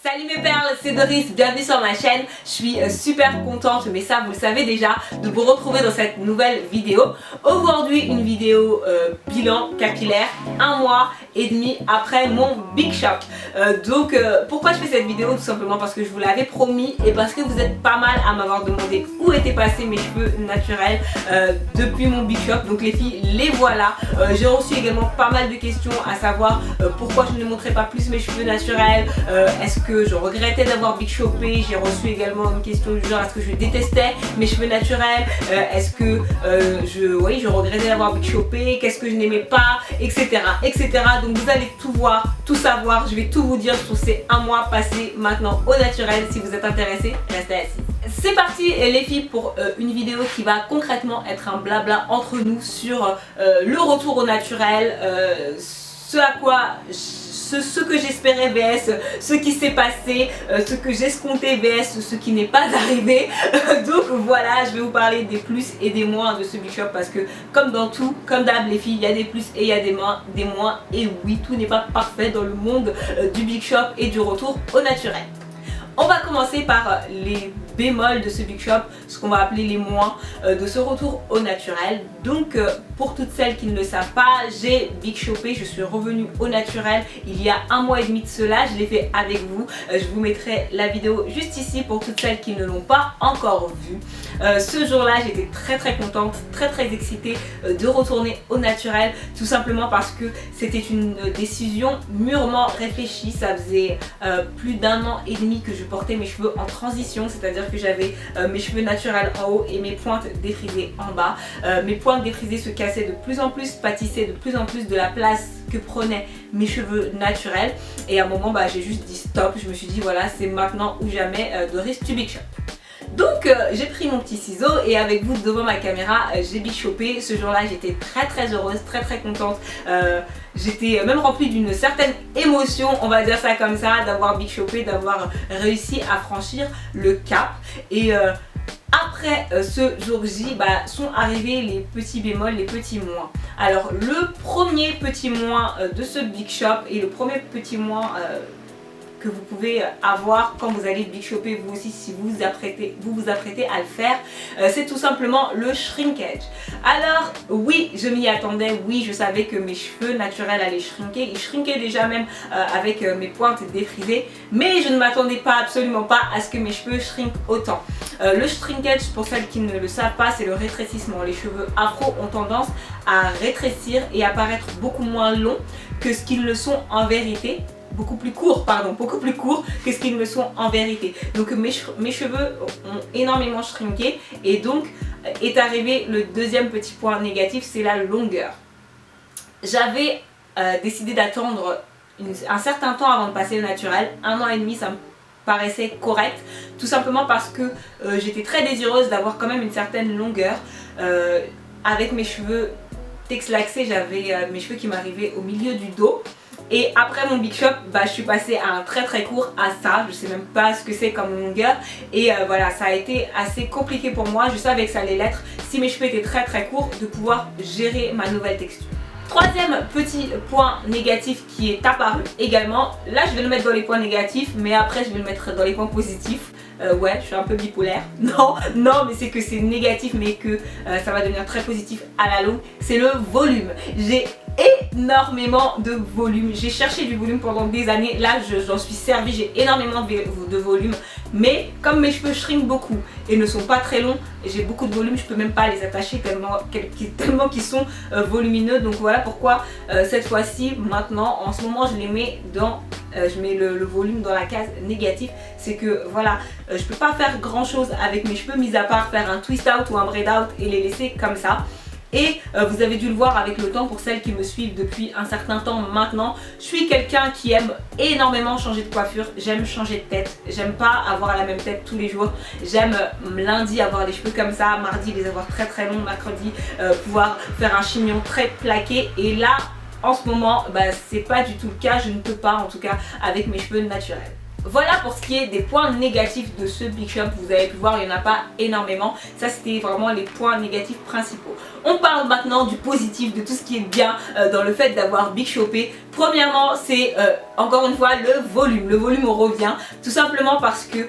Salut mes perles, c'est Doris, bienvenue sur ma chaîne. Je suis super contente, mais ça vous le savez déjà, de vous retrouver dans cette nouvelle vidéo. Aujourd'hui une vidéo bilan capillaire, 1 mois et demi après mon Big Shop. Pourquoi je fais cette vidéo? Tout simplement parce que je vous l'avais promis et parce que vous êtes pas mal à m'avoir demandé où étaient passés mes cheveux naturels depuis mon Big Shop. Donc les filles, les voilà. J'ai reçu également pas mal de questions à savoir pourquoi je ne montrais pas plus mes cheveux naturels. Est-ce que je regrettais d'avoir Big Shopé? J'ai reçu également une question du genre est-ce que je détestais mes cheveux naturels? Est-ce que je regrettais d'avoir Big Shopé? Qu'est-ce que je n'aimais pas? Etc. etc. Donc vous allez tout voir, tout savoir. Je vais tout vous dire sur ces 1 mois passés maintenant au naturel. Si vous êtes intéressés, restez assis. C'est parti les filles pour une vidéo qui va concrètement être un blabla entre nous sur le retour au naturel, ce que j'espérais vs ce qui s'est passé, ce que j'escomptais vs ce qui n'est pas arrivé. Donc voilà, je vais vous parler des plus et des moins de ce Big Shop parce que comme dans tout, comme d'hab les filles, il y a des plus et il y a des moins et oui, tout n'est pas parfait dans le monde du Big Shop et du retour au naturel. On va commencer par les bémols de ce Big Shop, ce qu'on va appeler les moins de ce retour au naturel. Donc pour toutes celles qui ne le savent pas, j'ai Big Shopé, je suis revenue au naturel il y a 1 mois et demi de cela, je l'ai fait avec vous. Je vous mettrai la vidéo juste ici pour toutes celles qui ne l'ont pas encore vue. Ce jour-là, j'étais très contente, très excitée de retourner au naturel, tout simplement parce que c'était une décision mûrement réfléchie. Ça faisait plus d'1 an et demi que je portais mes cheveux en transition, c'est-à-dire que j'avais mes cheveux naturels en haut et mes pointes défrisées en bas. Mes pointes défrisées se cassaient de plus en plus, pâtissaient de plus en plus de la place que prenaient mes cheveux naturels. Et à un moment, j'ai juste dit stop. Je me suis dit voilà, c'est maintenant ou jamais, Doris to Big Shop. Donc j'ai pris mon petit ciseau et avec vous devant ma caméra j'ai Big Shopé. Ce jour là j'étais très heureuse, très contente. J'étais même remplie d'une certaine émotion, on va dire ça comme ça, d'avoir Big Shopé, d'avoir réussi à franchir le cap. Et après ce jour J sont arrivés les petits bémols, les petits moins. Alors le premier petit moins de ce Big Shop et le premier petit moins que vous pouvez avoir quand vous allez Big Shopé vous aussi si vous vous apprêtez à le faire, c'est tout simplement le shrinkage. Alors oui, je m'y attendais, oui je savais que mes cheveux naturels allaient shrinker, ils shrinkaient déjà même avec mes pointes défrisées, mais je ne m'attendais pas, absolument pas à ce que mes cheveux shrinkent autant. Le shrinkage, pour celles qui ne le savent pas, c'est le rétrécissement. Les cheveux afro ont tendance à rétrécir et à paraître beaucoup moins longs que ce qu'ils le sont en vérité. Beaucoup plus court que ce qu'ils ne le sont en vérité. Donc mes cheveux ont énormément shrinké et donc est arrivé le deuxième petit point négatif, c'est la longueur. J'avais décidé d'attendre un certain temps avant de passer au naturel, 1 an et demi, ça me paraissait correct, tout simplement parce que j'étais très désireuse d'avoir quand même une certaine longueur. Avec mes cheveux texlaxés, j'avais mes cheveux qui m'arrivaient au milieu du dos. Et après mon Big Shop, je suis passée à un très court à ça, je sais même pas ce que c'est comme longueur. Et voilà, ça a été assez compliqué pour moi, je savais que ça allait l'être si mes cheveux étaient très courts, de pouvoir gérer ma nouvelle texture. Troisième petit point négatif qui est apparu également, là je vais le mettre dans les points négatifs mais après je vais le mettre dans les points positifs. Ouais, je suis un peu bipolaire. Non, mais c'est que c'est négatif mais que ça va devenir très positif à la longue. C'est le volume. J'ai énormément de volume. J'ai cherché du volume pendant des années. Là, j'en suis servie. J'ai énormément de volume. Mais comme mes cheveux shrinkent beaucoup et ne sont pas très longs, et j'ai beaucoup de volume, je peux même pas les attacher tellement qu'ils sont volumineux. Donc voilà pourquoi cette fois-ci, maintenant, en ce moment, je les mets dans... je mets le volume dans la case négative. C'est que voilà, je peux pas faire grand chose avec mes cheveux, mis à part faire un twist out ou un braid out et les laisser comme ça. Et vous avez dû le voir avec le temps pour celles qui me suivent depuis un certain temps maintenant. Je suis quelqu'un qui aime énormément changer de coiffure. J'aime changer de tête. J'aime pas avoir la même tête tous les jours. J'aime lundi avoir les cheveux comme ça, mardi les avoir très longs, mercredi pouvoir faire un chignon très plaqué. Et là, en ce moment, c'est pas du tout le cas. Je ne peux pas, en tout cas, avec mes cheveux naturels. Voilà pour ce qui est des points négatifs de ce Big Shop. Vous avez pu voir, il n'y en a pas énormément. Ça, c'était vraiment les points négatifs principaux. On parle maintenant du positif, de tout ce qui est bien dans le fait d'avoir Big Shopé. Premièrement, c'est encore une fois le volume. Le volume revient tout simplement parce que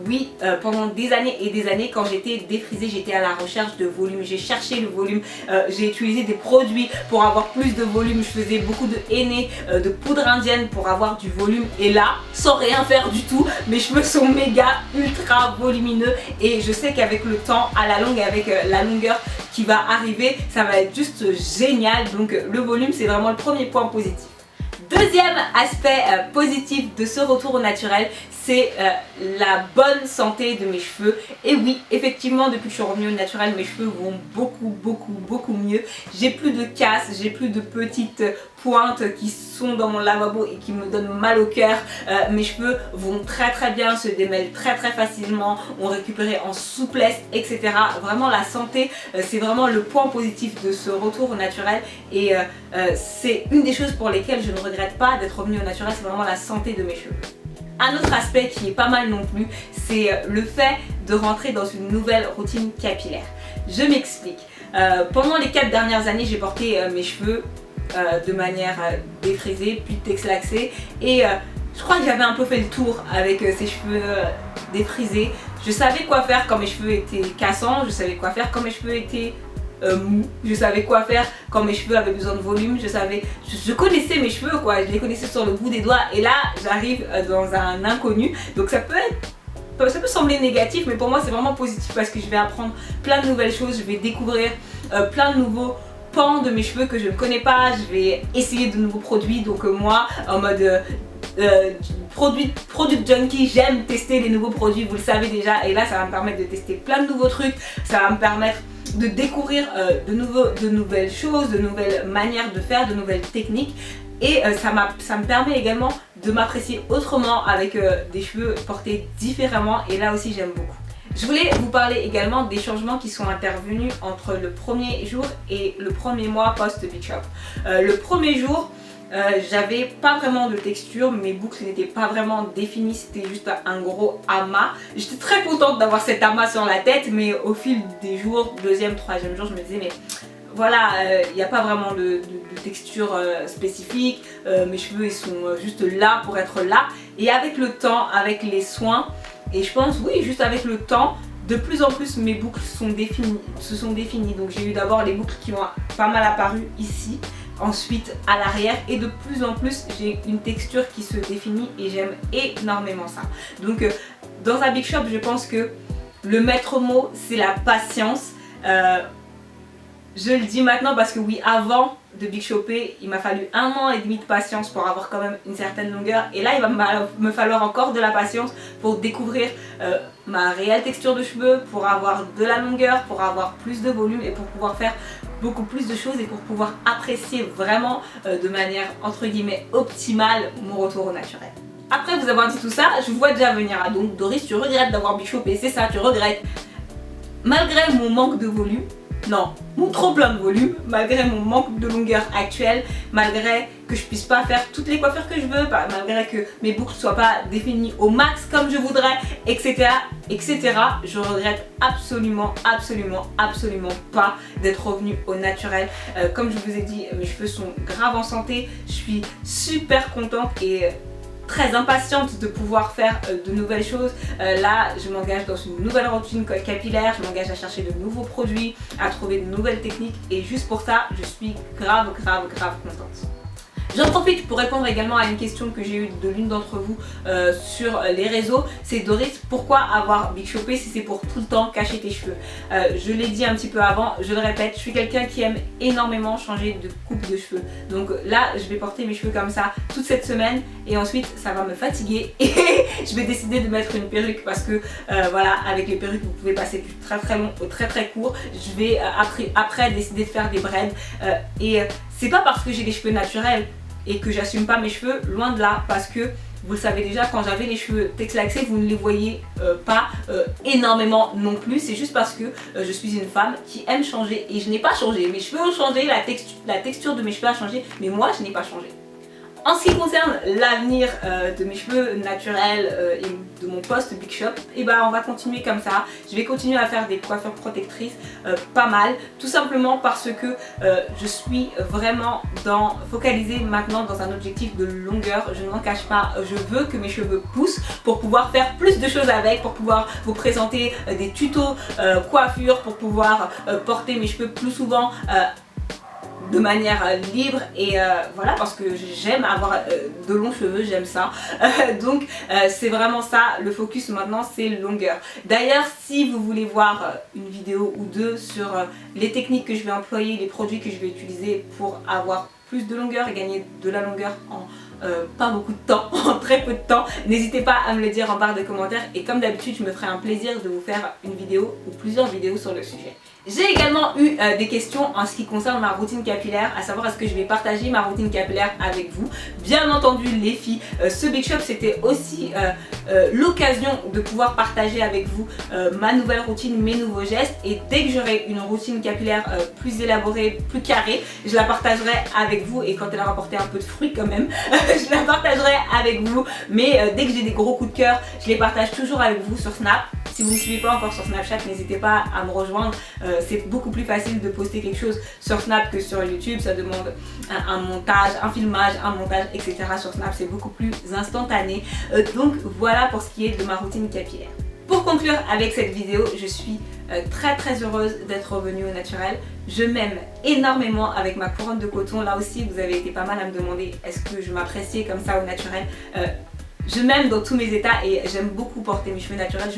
oui, pendant des années et des années, quand j'étais défrisée, j'étais à la recherche de volume. J'ai cherché le volume, j'ai utilisé des produits pour avoir plus de volume. Je faisais beaucoup de henné, de poudre indienne pour avoir du volume. Et là, sans rien faire du tout, mes cheveux sont méga ultra volumineux. Et je sais qu'avec le temps, à la longue, avec la longueur qui va arriver, ça va être juste génial. Donc le volume, c'est vraiment le premier point positif. Deuxième aspect positif de ce retour au naturel, c'est la bonne santé de mes cheveux. Et oui, effectivement, depuis que je suis revenue au naturel, mes cheveux vont beaucoup mieux. J'ai plus de casse, j'ai plus de petites pointes qui sont dans mon lavabo et qui me donnent mal au cœur. Mes cheveux vont très bien, se démêlent très facilement, ont récupéré en souplesse, etc. Vraiment la santé, c'est vraiment le point positif de ce retour au naturel. Et c'est une des choses pour lesquelles je ne regrette pas d'être revenue au naturel, c'est vraiment la santé de mes cheveux. Un autre aspect qui est pas mal non plus, c'est le fait de rentrer dans une nouvelle routine capillaire. Je m'explique. Pendant les 4 dernières années, j'ai porté mes cheveux de manière défrisée puis texlaxée et je crois que j'avais un peu fait le tour avec ces cheveux défrisés. Je savais quoi faire quand mes cheveux étaient cassants, je savais quoi faire quand mes cheveux étaient mous, je savais quoi faire quand mes cheveux avaient besoin de volume, je connaissais mes cheveux quoi, je les connaissais sur le bout des doigts et là j'arrive dans un inconnu, donc ça peut sembler négatif mais pour moi c'est vraiment positif parce que je vais apprendre plein de nouvelles choses, je vais découvrir plein de nouveaux pans de mes cheveux que je ne connais pas, je vais essayer de nouveaux produits, donc moi en mode produit junkie, j'aime tester les nouveaux produits, vous le savez déjà, et là ça va me permettre de tester plein de nouveaux trucs, ça va me permettre de découvrir de nouvelles choses, de nouvelles manières de faire, de nouvelles techniques et ça me permet également de m'apprécier autrement avec des cheveux portés différemment et là aussi j'aime beaucoup. Je voulais vous parler également des changements qui sont intervenus entre le premier jour et le premier mois post-Big Shop. Le premier jour, j'avais pas vraiment de texture, mes boucles n'étaient pas vraiment définies, c'était juste un gros amas. J'étais très contente d'avoir cet amas sur la tête, mais au fil des jours, deuxième, troisième jour, je me disais mais voilà, il n'y a pas vraiment de texture spécifique, mes cheveux ils sont juste là pour être là. Et avec le temps, avec les soins, et je pense oui juste avec le temps, de plus en plus mes boucles se sont définies. Donc j'ai eu d'abord les boucles qui ont pas mal apparu ici, ensuite à l'arrière et de plus en plus j'ai une texture qui se définit et j'aime énormément ça. Donc dans un Big Shop je pense que le maître mot c'est la patience. Je le dis maintenant parce que oui, avant de Big Shopé, il m'a fallu 1 an et demi de patience pour avoir quand même une certaine longueur. Et là, il va me falloir encore de la patience pour découvrir ma réelle texture de cheveux, pour avoir de la longueur, pour avoir plus de volume et pour pouvoir faire beaucoup plus de choses et pour pouvoir apprécier vraiment de manière entre guillemets optimale mon retour au naturel. Après vous avoir dit tout ça, je vous vois déjà venir. Donc Doris, tu regrettes d'avoir Big Shopé, c'est ça, tu regrettes. Malgré mon manque de volume, non, mon trop plein de volume, malgré mon manque de longueur actuelle, malgré que je puisse pas faire toutes les coiffures que je veux, malgré que mes boucles soient pas définies au max comme je voudrais, etc. Je regrette absolument pas d'être revenue au naturel. Comme je vous ai dit, mes cheveux sont grave en santé, je suis super contente et très impatiente de pouvoir faire de nouvelles choses. Là je m'engage dans une nouvelle routine capillaire, je m'engage à chercher de nouveaux produits, à trouver de nouvelles techniques et juste pour ça je suis grave contente. J'en profite pour répondre également à une question que j'ai eue de l'une d'entre vous sur les réseaux. C'est Doris, pourquoi avoir Big Shopé si c'est pour tout le temps cacher tes cheveux? Je l'ai dit un petit peu avant, je le répète, je suis quelqu'un qui aime énormément changer de coupe de cheveux. Donc là, je vais porter mes cheveux comme ça toute cette semaine et ensuite ça va me fatiguer et je vais décider de mettre une perruque parce que voilà, avec les perruques vous pouvez passer du très long au très court. Je vais après décider de faire des braids et c'est pas parce que j'ai des cheveux naturels et que j'assume pas mes cheveux, loin de là, parce que vous le savez déjà, quand j'avais les cheveux texlaxés, vous ne les voyez pas énormément non plus. C'est juste parce que je suis une femme qui aime changer et je n'ai pas changé. Mes cheveux ont changé, la texture de mes cheveux a changé, mais moi je n'ai pas changé. En ce qui concerne l'avenir de mes cheveux naturels et de mon post Big Shop, et ben on va continuer comme ça. Je vais continuer à faire des coiffures protectrices pas mal, tout simplement parce que je suis vraiment focalisée maintenant dans un objectif de longueur. Je ne m'en cache pas, je veux que mes cheveux poussent pour pouvoir faire plus de choses avec, pour pouvoir vous présenter des tutos coiffure, pour pouvoir porter mes cheveux plus souvent de manière libre et voilà, parce que j'aime avoir de longs cheveux, j'aime ça. Donc c'est vraiment ça, le focus maintenant, c'est longueur. D'ailleurs, si vous voulez voir une vidéo ou deux sur les techniques que je vais employer, les produits que je vais utiliser pour avoir plus de longueur et gagner de la longueur en pas beaucoup de temps, en très peu de temps, n'hésitez pas à me le dire en barre de commentaires et comme d'habitude je me ferai un plaisir de vous faire une vidéo ou plusieurs vidéos sur le sujet. J'ai également eu des questions en ce qui concerne ma routine capillaire, à savoir est-ce que je vais partager ma routine capillaire avec vous. Bien entendu les filles, ce Big Shop c'était aussi l'occasion de pouvoir partager avec vous ma nouvelle routine, mes nouveaux gestes, et dès que j'aurai une routine capillaire plus élaborée, plus carrée, je la partagerai avec vous et quand elle aura porté un peu de fruits quand même, je la partagerai avec vous. Mais dès que j'ai des gros coups de cœur, je les partage toujours avec vous sur Snap. Si vous ne me suivez pas encore sur Snapchat, n'hésitez pas à me rejoindre. C'est beaucoup plus facile de poster quelque chose sur Snap que sur YouTube. Ça demande un montage, un filmage, un montage, etc. Sur Snap, c'est beaucoup plus instantané. Donc voilà pour ce qui est de ma routine capillaire. Pour conclure avec cette vidéo, je suis très heureuse d'être revenue au naturel. Je m'aime énormément avec ma couronne de coton. Là aussi, vous avez été pas mal à me demander est-ce que je m'appréciais comme ça au naturel. Je m'aime dans tous mes états et j'aime beaucoup porter mes cheveux naturels.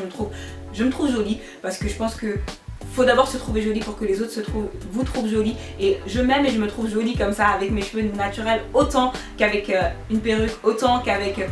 Je me trouve jolie parce que je pense que faut d'abord se trouver jolie pour que les autres vous trouvent jolie, et je m'aime et je me trouve jolie comme ça avec mes cheveux naturels, autant qu'avec une perruque, autant qu'avec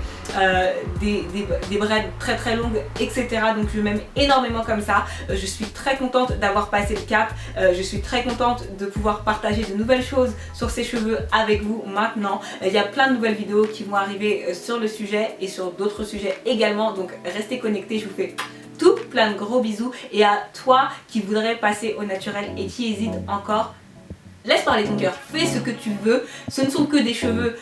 des braides très longues, etc. Donc je m'aime énormément comme ça. Je suis très contente d'avoir passé le cap, je suis très contente de pouvoir partager de nouvelles choses sur ces cheveux avec vous maintenant. Il y a plein de nouvelles vidéos qui vont arriver sur le sujet et sur d'autres sujets également, donc restez connectés. Je vous fais tout plein de gros bisous, et à toi qui voudrais passer au naturel et qui hésite encore, laisse parler ton cœur, fais ce que tu veux. Ce ne sont que des cheveux.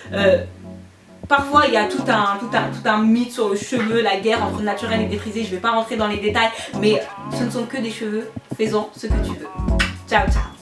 Parfois il y a tout un mythe sur le cheveu, la guerre entre naturel et défrisé. Je ne vais pas rentrer dans les détails, mais ce ne sont que des cheveux. Fais-en ce que tu veux. Ciao ciao.